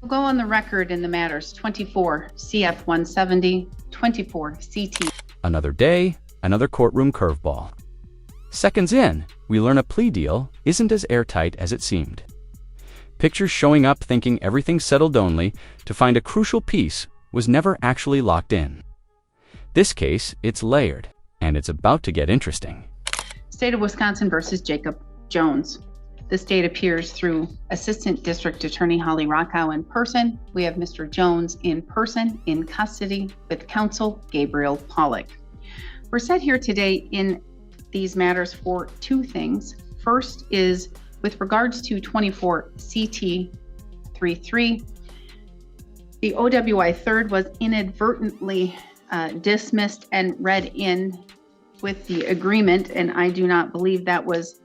We'll go on the record in the matters 24 CF 170, 24 CT. Another day, another courtroom curveball. Seconds in, we learn a plea deal isn't as airtight as it seemed. Pictures showing up thinking everything settled only to find a crucial piece was never actually locked in. This case, it's layered, and it's about to get interesting. State of Wisconsin versus Jacob Jones. The state appears through Assistant District Attorney Holly Rockow in person. We have Mr. Jones in person, in custody, with counsel Gabriel Pollock. We're set here today in these matters for two things. First is with regards to 24 CT 33, the OWI third was inadvertently dismissed and read in with the agreement, and I do not believe that was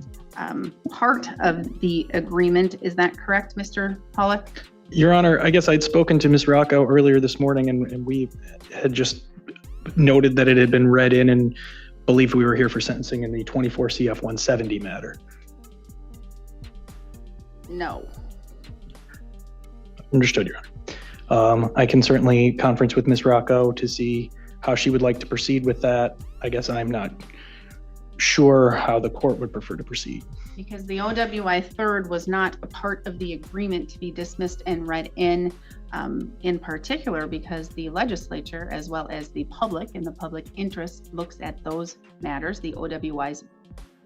part of the agreement. Is that correct, Mr. Pollock? Your Honor, I guess I'd spoken to Ms. Rocco earlier this morning, and we had just noted that it had been read in and believed we were here for sentencing in the 24 CF 170 matter. No. Understood, Your Honor. I can certainly conference with Ms. Rocco to see how she would like to proceed with that. I guess I'm not sure how the court would prefer to proceed. Because the OWI third was not a part of the agreement to be dismissed and read in particular because the legislature, as well as the public and the public interest, looks at those matters, the OWIs,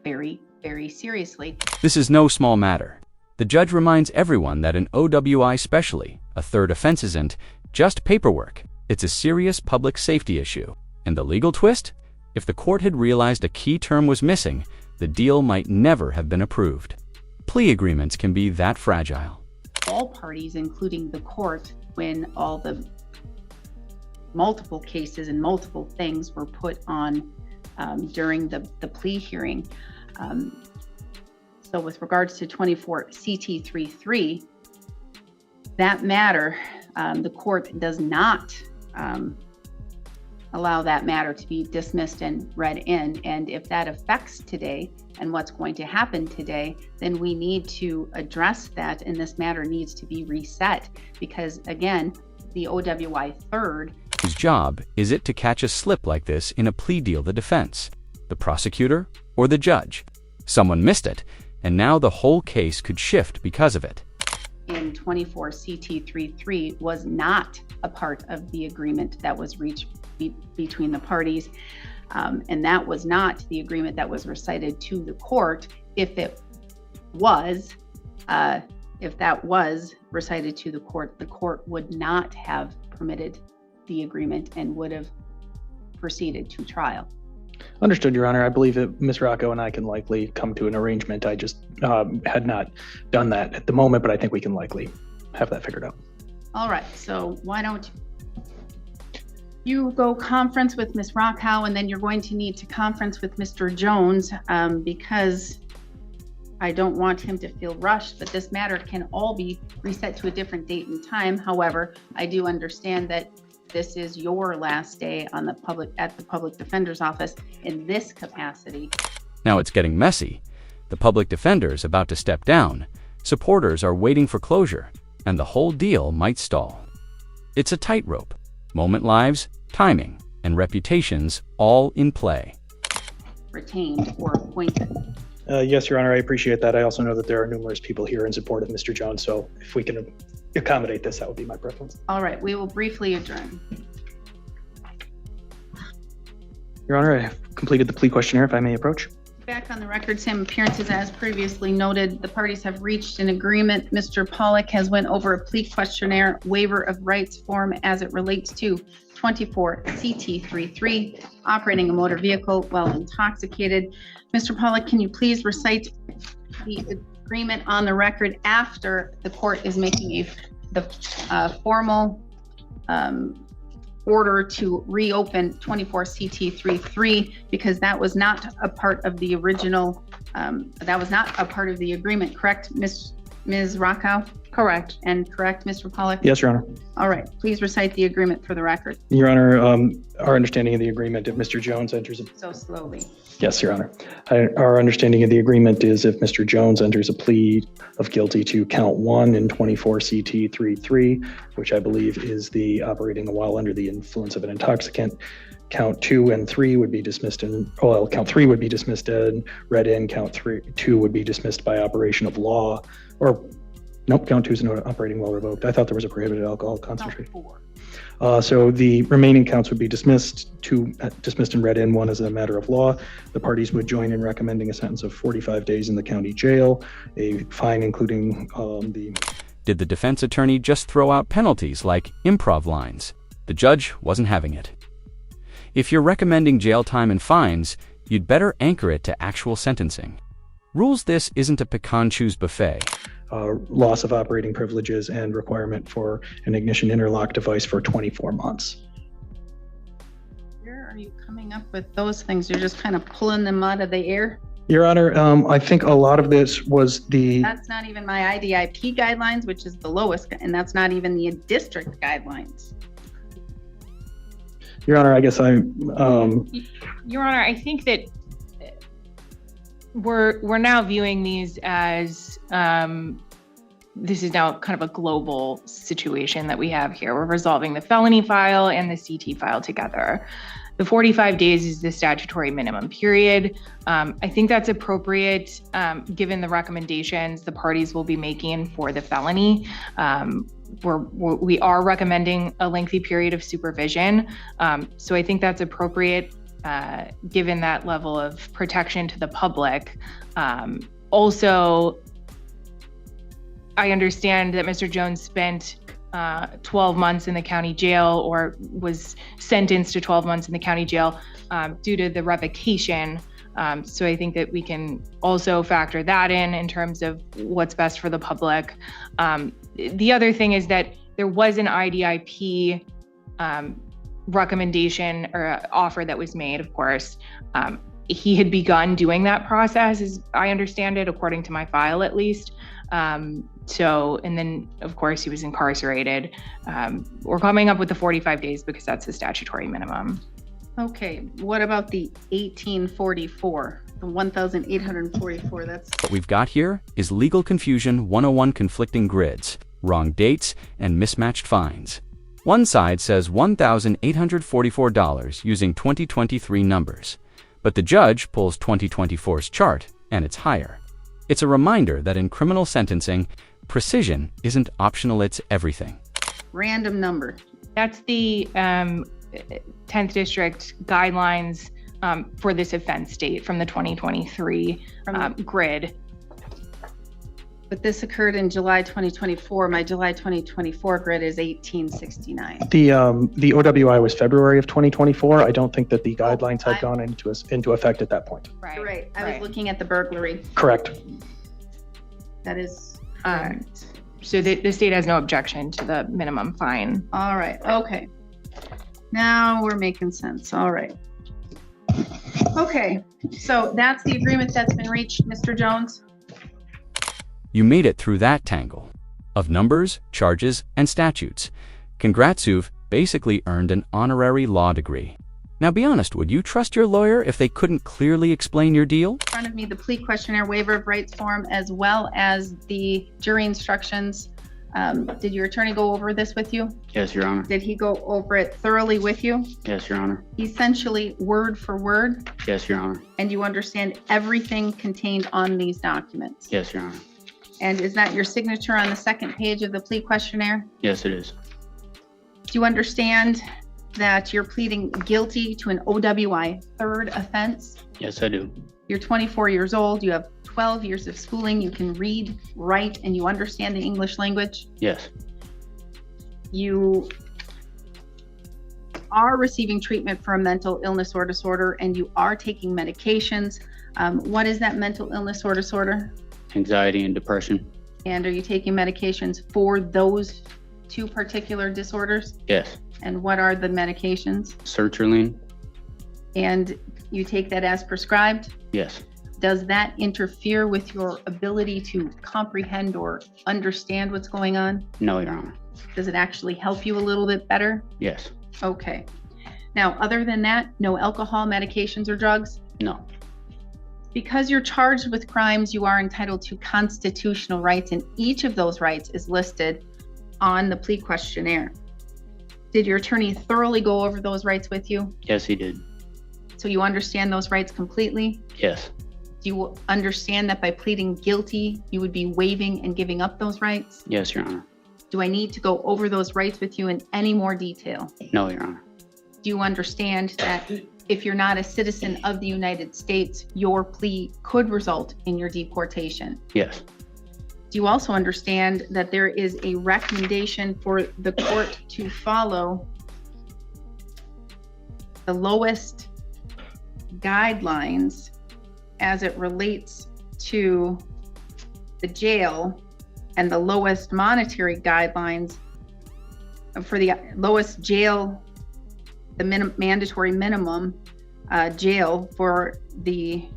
very, very seriously. This is no small matter. The judge reminds everyone that an OWI, especially a third offense, isn't just paperwork. It's a serious public safety issue. And the legal twist? If the court had realized a key term was missing, the deal might never have been approved. Plea agreements can be that fragile. All parties, including the court, when all the multiple cases and multiple things were put on during the plea hearing. So with regards to 24 CT 33, that matter, the court does not allow that matter to be dismissed and read in. And if that affects today and what's going to happen today, then we need to address that, and this matter needs to be reset because, again, the OWI third. Whose job is it to catch a slip like this in a plea deal? The defense, the prosecutor, or the judge? Someone missed it, and now the whole case could shift because of it. In 24 CT 33 was not a part of the agreement that was reached between the parties, and that was not the agreement that was recited to the court. If that was recited to the court would not have permitted the agreement and would have proceeded to trial. Understood, Your Honor. I believe that Ms. Rocco and I can likely come to an arrangement. I just had not done that at the moment, but I think we can likely have that figured out. All right, so why don't you go conference with Ms. Rockow, and then you're going to need to conference with Mr. Jones because I don't want him to feel rushed, but this matter can all be reset to a different date and time. However, I do understand that this is your last day on at the public defender's office in this capacity. Now it's getting messy. The public defender is about to step down. Supporters are waiting for closure, and the whole deal might stall. It's a tightrope. Moment lives, timing, and reputations all in play. Retained or appointed. Yes, Your Honor, I appreciate that. I also know that there are numerous people here in support of Mr. Jones, so if we can accommodate this, that would be my preference. All right, we will briefly adjourn. Your Honor, I have completed the plea questionnaire, if I may approach. Back on the record, same appearances as previously noted. The parties have reached an agreement. Mr. Pollock has went over a plea questionnaire waiver of rights form as it relates to 24 CT 33, operating a motor vehicle while intoxicated. Mr. Pollock, can you please recite the agreement on the record after the court is making the formal order to reopen 24 CT 33, because that was not a part of the original, that was not a part of the agreement, correct, Ms. Ms. Rockow? Correct. And correct, Mr. Pollack? Yes, Your Honor. All right, please recite the agreement for the record. Your Honor, our understanding of the agreement, if Mr. Jones enters, So slowly. yes, Your Honor. Our understanding of the agreement is if Mr. Jones enters a plea of guilty to count 1 in 24 CT 33, which I believe is the operating while under the influence of an intoxicant, count 2 and 3 would be dismissed count 3 would be dismissed and read in, count 2 would be dismissed by operation of law, or nope, count 2 is not operating while revoked. I thought there was a prohibited alcohol concentration. So the remaining counts would be dismissed, 2 dismissed and read in, 1 as a matter of law. The parties would join in recommending a sentence of 45 days in the county jail, a fine including Did the defense attorney just throw out penalties like improv lines? The judge wasn't having it. If you're recommending jail time and fines, you'd better anchor it to actual sentencing. Rules this isn't a pecan-choose buffet. loss of operating privileges and requirement for an ignition interlock device for 24 months. Where are you coming up with those things? You're just kind of pulling them out of the air? Your Honor, I think a lot of this was That's not even my IDIP guidelines, which is the lowest, and that's not even the district guidelines. Your Honor, I guess Your Honor, I think that we're now viewing these as this is now kind of a global situation that we have here. We're resolving the felony file and the CT file together. The 45 days is the statutory minimum period. I think that's appropriate given the recommendations the parties will be making for the felony. We are recommending a lengthy period of supervision. So I think that's appropriate given that level of protection to the public. Also, I understand that Mr. Jones spent 12 months in the county jail or was sentenced to 12 months in the county jail due to the revocation. So I think that we can also factor that in terms of what's best for the public. The other thing is that there was an IDIP recommendation or offer that was made, of course. He had begun doing that process, as I understand it, according to my file at least. And then of course he was incarcerated. We're coming up with the 45 days because that's the statutory minimum. Okay, what about the 1844, the 1,844? What we've got here is legal confusion 101, conflicting grids, wrong dates, and mismatched fines. One side says $1,844 using 2023 numbers, but the judge pulls 2024's chart and it's higher. It's a reminder that in criminal sentencing, precision isn't optional, it's everything. Random number. That's the 10th District guidelines for this offense date from the 2023 grid. But this occurred in July 2024. My July 2024 grid is 1869. the OWI was February of 2024. I don't think that the guidelines had gone into effect at that point. You're right. I was looking at the burglary. Correct. That is correct. So the state has no objection to the minimum fine. All right. Okay. Now we're making sense. All right. Okay. So that's the agreement that's been reached, Mr. Jones. You made it through that tangle of numbers, charges, and statutes. Congrats, you've basically earned an honorary law degree. Now be honest, would you trust your lawyer if they couldn't clearly explain your deal? In front of me, the plea questionnaire waiver of rights form, as well as the jury instructions. Did your attorney go over this with you? Yes, Your Honor. Did he go over it thoroughly with you? Yes, Your Honor. Essentially word for word? Yes, Your Honor. And you understand everything contained on these documents? Yes, Your Honor. And is that your signature on the second page of the plea questionnaire? Yes, it is. Do you understand that you're pleading guilty to an OWI third offense? Yes, I do. You're 24 years old. You have 12 years of schooling. You can read, write, and you understand the English language. Yes. You are receiving treatment for a mental illness or disorder, and you are taking medications. What is that mental illness or disorder? Anxiety and depression. And are you taking medications for those two particular disorders? Yes. And what are the medications? Sertraline. And you take that as prescribed? Yes. Does that interfere with your ability to comprehend or understand what's going on? No, Your Honor. Does it actually help you a little bit better? Yes. Okay. Now, other than that, no alcohol, medications, or drugs? No. Because you're charged with crimes, you are entitled to constitutional rights, and each of those rights is listed on the plea questionnaire. Did your attorney thoroughly go over those rights with you? Yes, he did. So you understand those rights completely? Yes. Do you understand that by pleading guilty, you would be waiving and giving up those rights? Yes, Your Honor. Do I need to go over those rights with you in any more detail? No, Your Honor. Do you understand that if you're not a citizen of the United States, your plea could result in your deportation? Yes. Do you also understand that there is a recommendation for the court to follow the lowest guidelines as it relates to the jail and the lowest monetary guidelines for the lowest jail, the mandatory minimum jail for the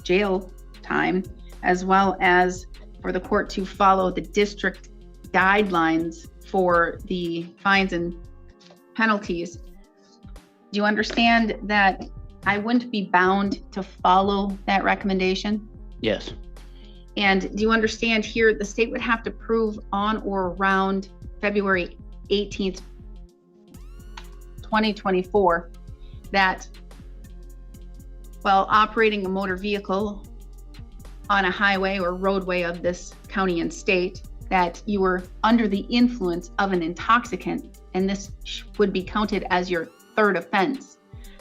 jail time, as well as for the court to follow the district guidelines for the fines and penalties? Do you understand that I wouldn't be bound to follow that recommendation? Yes. And do you understand here the state would have to prove on or around February 18th, 2024, that while operating a motor vehicle on a highway or roadway of this county and state, that you were under the influence of an intoxicant, and this would be counted as your third offense.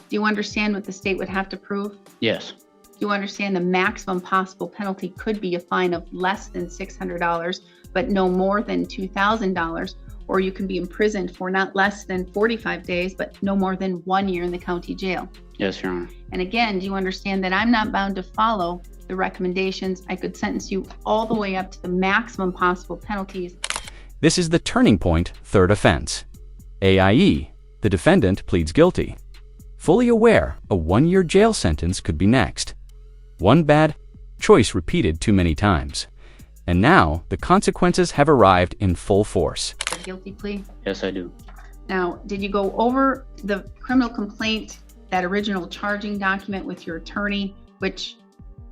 Do you understand what the state would have to prove? Yes. Do you understand the maximum possible penalty could be a fine of less than $600, but no more than $2,000, or you can be imprisoned for not less than 45 days, but no more than 1 year in the county jail? Yes, Your Honor. And again, do you understand that I'm not bound to follow the recommendations? I could sentence you all the way up to the maximum possible penalties. This is the turning point, third offense. AIE, the defendant pleads guilty. Fully aware a 1-year jail sentence could be next. One bad choice repeated too many times. And now the consequences have arrived in full force. A guilty plea? Yes, I do. Now, did you go over the criminal complaint, that original charging document with your attorney, which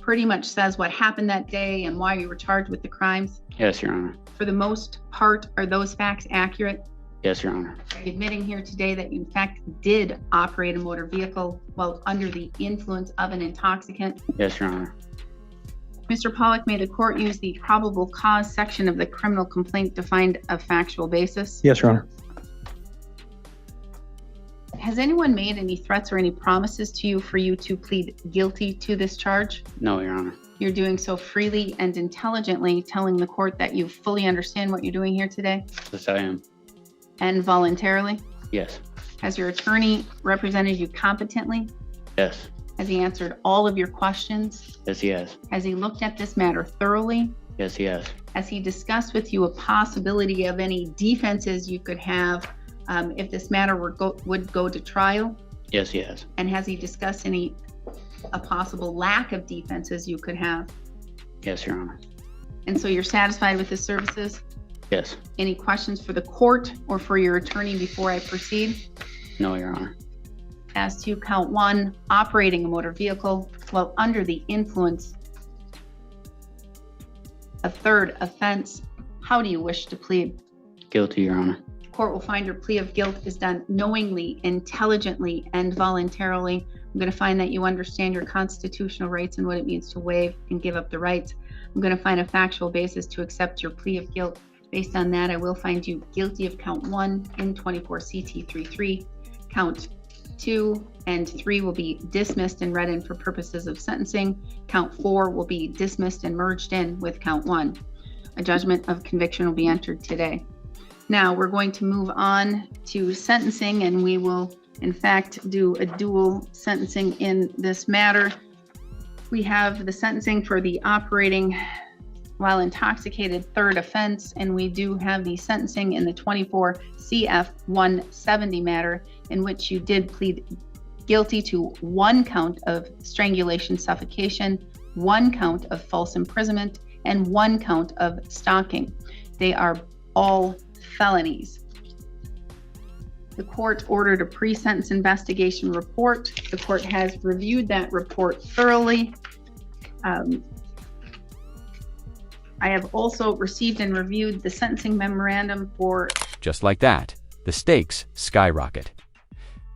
pretty much says what happened that day and why you were charged with the crimes? Yes, Your Honor. For the most part, are those facts accurate? Yes, Your Honor. Are you admitting here today that you in fact did operate a motor vehicle while under the influence of an intoxicant? Yes, Your Honor. Mr. Pollack, may the court use the probable cause section of the criminal complaint to find a factual basis? Yes, Your Honor. Has anyone made any threats or any promises to you for you to plead guilty to this charge? No, Your Honor. You're doing so freely and intelligently, telling the court that you fully understand what you're doing here today, Yes, I am. and voluntarily? Yes. Has your attorney represented you competently? Yes. Has he answered all of your questions? Yes, he has. Has he looked at this matter thoroughly? Yes, he has. Has he discussed with you a possibility of any defenses you could have if this matter would go to trial? Yes, he has. And has he discussed a possible lack of defenses you could have? Yes, Your Honor. And so you're satisfied with his services? Yes. Any questions for the court or for your attorney before I proceed? No, Your Honor. As to count 1, operating a motor vehicle while under the influence, a third offense, how do you wish to plead? Guilty, Your Honor. Court will find your plea of guilt is done knowingly, intelligently, and voluntarily. I'm going to find that you understand your constitutional rights and what it means to waive and give up the rights. I'm going to find a factual basis to accept your plea of guilt. Based on that, I will find you guilty of count 1 in 24 CT 33. Count 2 and 3 will be dismissed and read in for purposes of sentencing. Count 4 will be dismissed and merged in with count 1. A judgment of conviction will be entered today. Now we're going to move on to sentencing, and we will in fact do a dual sentencing in this matter. We have the sentencing for the operating while intoxicated third offense, and we do have the sentencing in the 24 CF 170 matter, in which you did plead guilty to 1 count of strangulation, suffocation, 1 count of false imprisonment, and 1 count of stalking. They are all felonies. The court ordered a pre-sentence investigation report. The court has reviewed that report thoroughly. I have also received and reviewed the sentencing memorandum for... Just like that, the stakes skyrocket.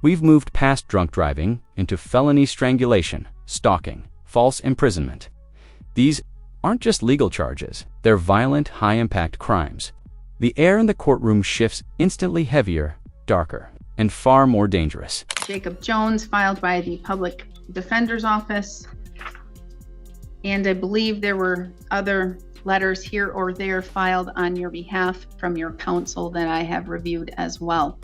We've moved past drunk driving into felony strangulation, stalking, false imprisonment. These aren't just legal charges, they're violent, high-impact crimes. The air in the courtroom shifts instantly heavier, darker, and far more dangerous. Jacob Jones, filed by the Public Defender's Office. And I believe there were other letters here or there filed on your behalf from your counsel that I have reviewed as well.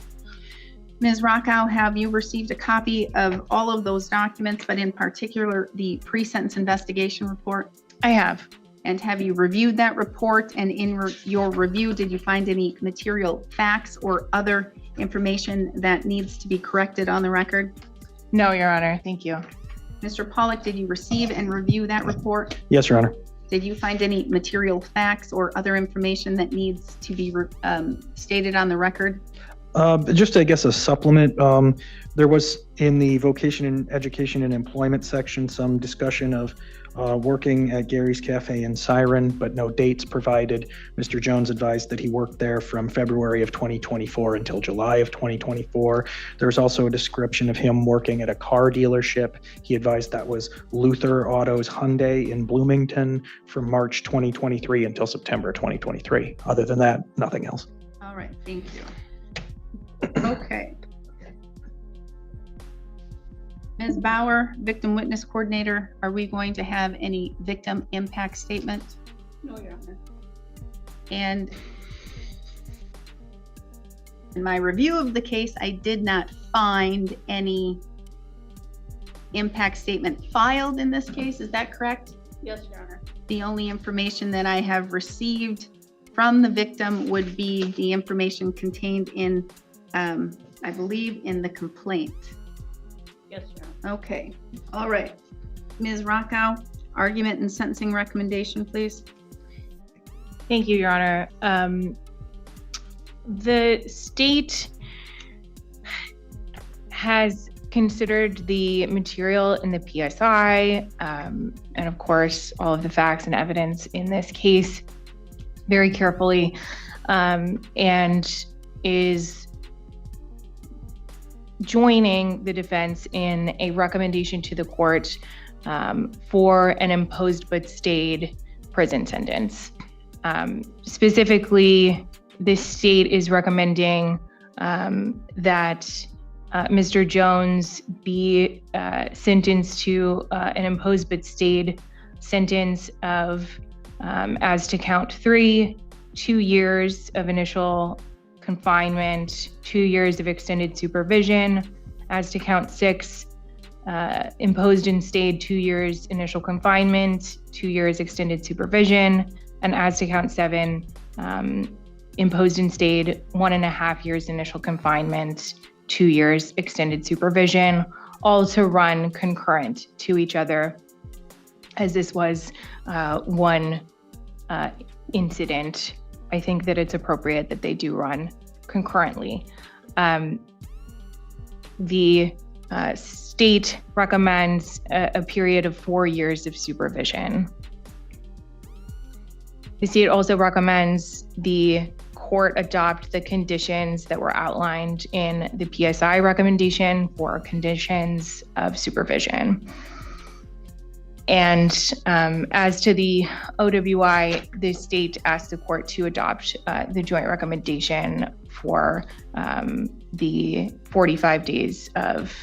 Ms. Rockow, have you received a copy of all of those documents, but in particular the pre-sentence investigation report? I have. And have you reviewed that report? And in your review, did you find any material facts or other information that needs to be corrected on the record? No, Your Honor. Thank you. Mr. Pollack, did you receive and review that report? Yes, Your Honor. Did you find any material facts or other information that needs to be stated on the record? Just, I guess, a supplement. There was in the Vocation and Education and Employment section some discussion of working at Gary's Cafe in Siren, but no dates provided. Mr. Jones advised that he worked there from February of 2024 until July of 2024. There's also a description of him working at a car dealership. He advised that was Luther Autos Hyundai in Bloomington from March 2023 until September 2023. Other than that, nothing else. All right, thank you. Okay. Ms. Bauer, Victim Witness Coordinator, are we going to have any victim impact statement? No, Your Honor. And in my review of the case, I did not find any impact statement filed in this case. Is that correct? Yes, Your Honor. The only information that I have received from the victim would be the information contained in, I believe, in the complaint. Yes, Your Honor. Okay, all right. Ms. Rockow, argument and sentencing recommendation, please. Thank you, Your Honor. The state has considered the material in the PSI, and of course, all of the facts and evidence in this case very carefully, and is joining the defense in a recommendation to the court for an imposed but stayed prison sentence. Specifically, the state is recommending that Mr. Jones be sentenced to an imposed but stayed sentence of, as to count 3, 2 years of initial confinement, 2 years of extended supervision, as to count 6, imposed and stayed 2 years initial confinement, 2 years extended supervision, and as to count 7, imposed and stayed 1.5 years initial confinement, 2 years extended supervision, all to run concurrent to each other, as this was one incident. I think that it's appropriate that they do run concurrently. The state recommends a period of 4 years of supervision. The state also recommends the court adopt the conditions that were outlined in the PSI recommendation for conditions of supervision. And as to the OWI, the state asked the court to adopt the joint recommendation for the 45 days of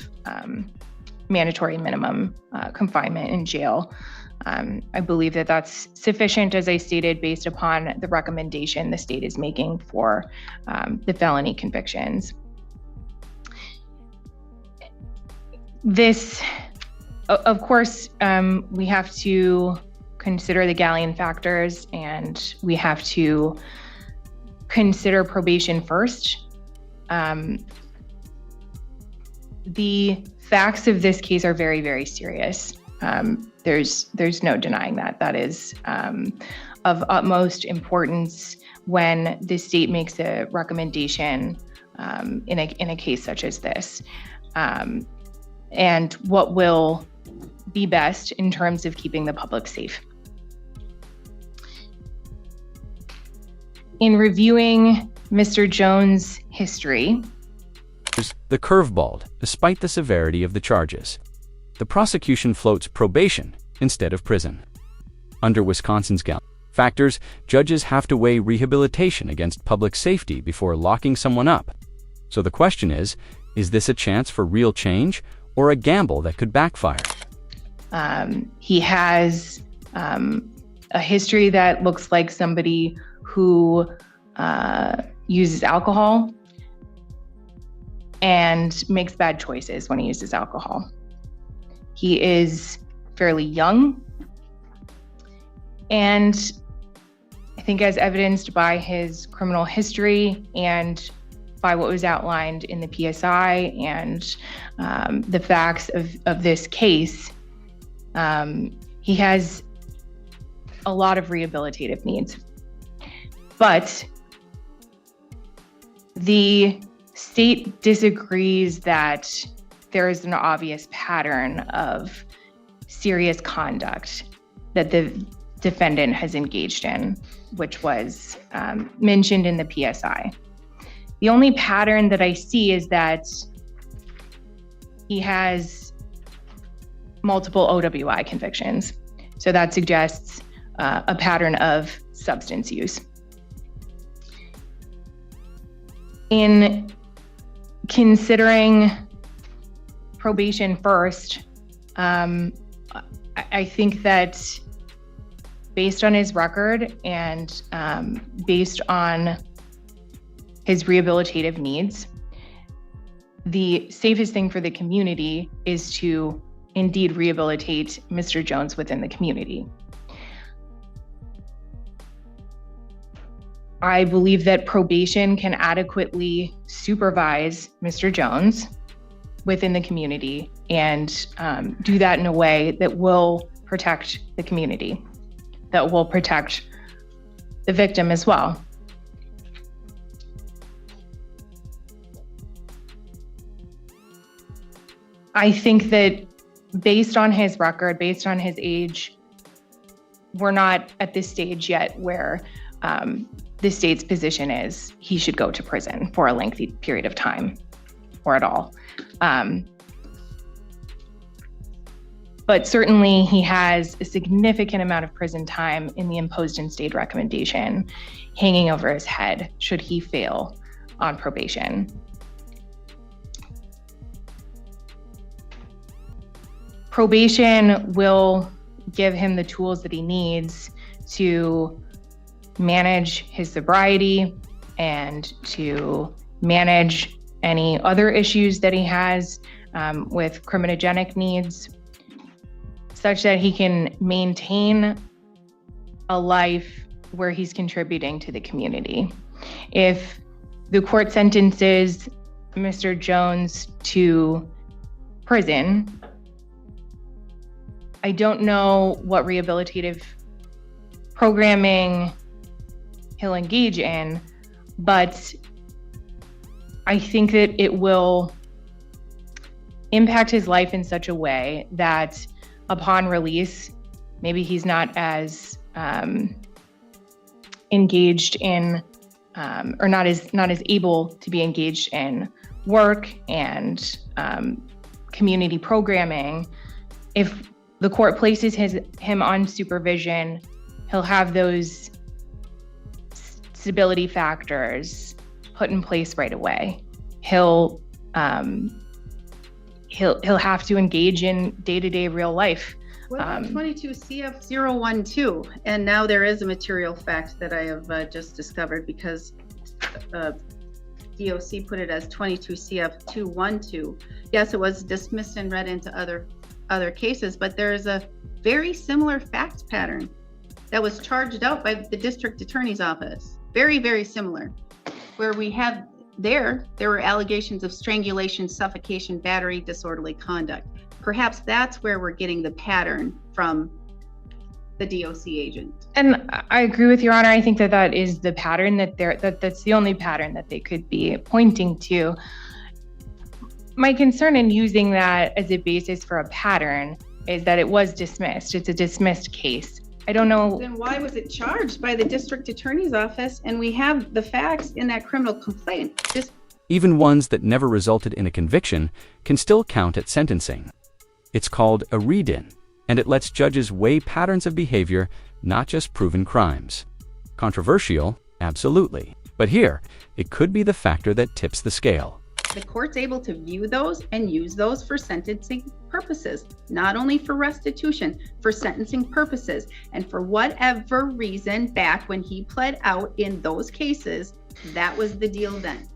mandatory minimum confinement in jail. I believe that that's sufficient, as I stated, based upon the recommendation the state is making for the felony convictions. This, of course, we have to consider the Galleon factors, and we have to consider probation first. The facts of this case are very, very serious. There's no denying that. That is of utmost importance when the state makes a recommendation in a case such as this, and what will be best in terms of keeping the public safe. In reviewing Mr. Jones' history, the curveball, despite the severity of the charges. The prosecution floats probation instead of prison. Under Wisconsin's factors, judges have to weigh rehabilitation against public safety before locking someone up. So the question is this a chance for real change or a gamble that could backfire? He has a history that looks like somebody who uses alcohol and makes bad choices when he uses alcohol. He is fairly young, and I think as evidenced by his criminal history and by what was outlined in the PSI and the facts of this case, he has a lot of rehabilitative needs. But the state disagrees that there is an obvious pattern of serious conduct that the defendant has engaged in, which was mentioned in the PSI. The only pattern that I see is that he has multiple OWI convictions. So that suggests a pattern of substance use. In considering probation first, I think that based on his record and based on his rehabilitative needs, the safest thing for the community is to indeed rehabilitate Mr. Jones within the community. I believe that probation can adequately supervise Mr. Jones within the community and do that in a way that will protect the community, that will protect the victim as well. I think that based on his record, based on his age, we're not at this stage yet where the state's position is he should go to prison for a lengthy period of time or at all. But certainly he has a significant amount of prison time in the imposed in-state recommendation hanging over his head should he fail on probation. Probation will give him the tools that he needs to manage his sobriety and to manage any other issues that he has with criminogenic needs, such that he can maintain a life where he's contributing to the community. If the court sentences Mr. Jones to prison, I don't know what rehabilitative programming he'll engage in, but I think that it will impact his life in such a way that upon release, maybe he's not as engaged in or not as able to be engaged in work and community programming. If the court places him on supervision, he'll have those stability factors put in place right away. He'll have to engage in day-to-day real life. What about 22 CF 012? And now there is a material fact that I have just discovered because DOC put it as 22 CF 212. Yes, it was dismissed and read into other cases, but there is a very similar fact pattern that was charged out by the district attorney's office. Very, very similar, where we had there were allegations of strangulation, suffocation, battery, disorderly conduct. Perhaps that's where we're getting the pattern from the DOC agent. And I agree with Your Honor. I think that that is the pattern that's the only pattern that they could be pointing to. My concern in using that as a basis for a pattern is that it was dismissed. It's a dismissed case. I don't know. Then why was it charged by the district attorney's office? And we have the facts in that criminal complaint. Even ones that never resulted in a conviction can still count at sentencing. It's called a read-in, and it lets judges weigh patterns of behavior, not just proven crimes. Controversial? Absolutely. But here, it could be the factor that tips the scale. The court's able to view those and use those for sentencing purposes, not only for restitution, for sentencing purposes. And for whatever reason, back when he pled out in those cases, that was the deal then.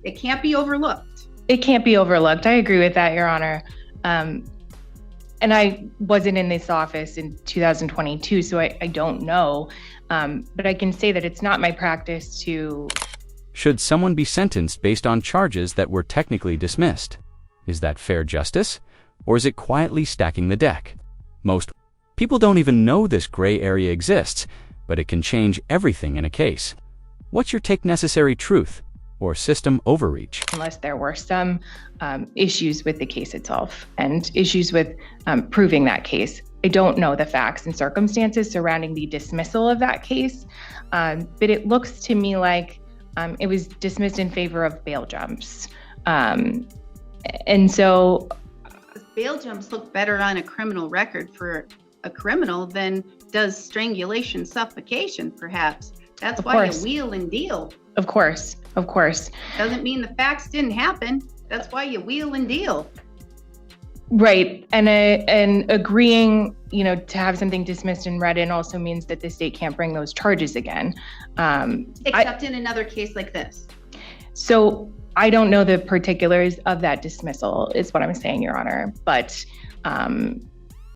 It can't be overlooked. It can't be overlooked. I agree with that, Your Honor. And I wasn't in this office in 2022, so I don't know. But I can say that it's not my practice to... Should someone be sentenced based on charges that were technically dismissed? Is that fair justice? Or is it quietly stacking the deck? Most people don't even know this gray area exists, but it can change everything in a case. What's your take? Necessary truth or system overreach? Unless there were some issues with the case itself and issues with proving that case. I don't know the facts and circumstances surrounding the dismissal of that case, but it looks to me like it was dismissed in favor of bail jumps. And so... Bail jumps look better on a criminal record for a criminal than does strangulation, suffocation, perhaps. That's why you wheel and deal. Of course. Doesn't mean the facts didn't happen. That's why you wheel and deal. Right. And agreeing, to have something dismissed and read in also means that the state can't bring those charges again. Except in another case like this. So I don't know the particulars of that dismissal is what I'm saying, Your Honor. But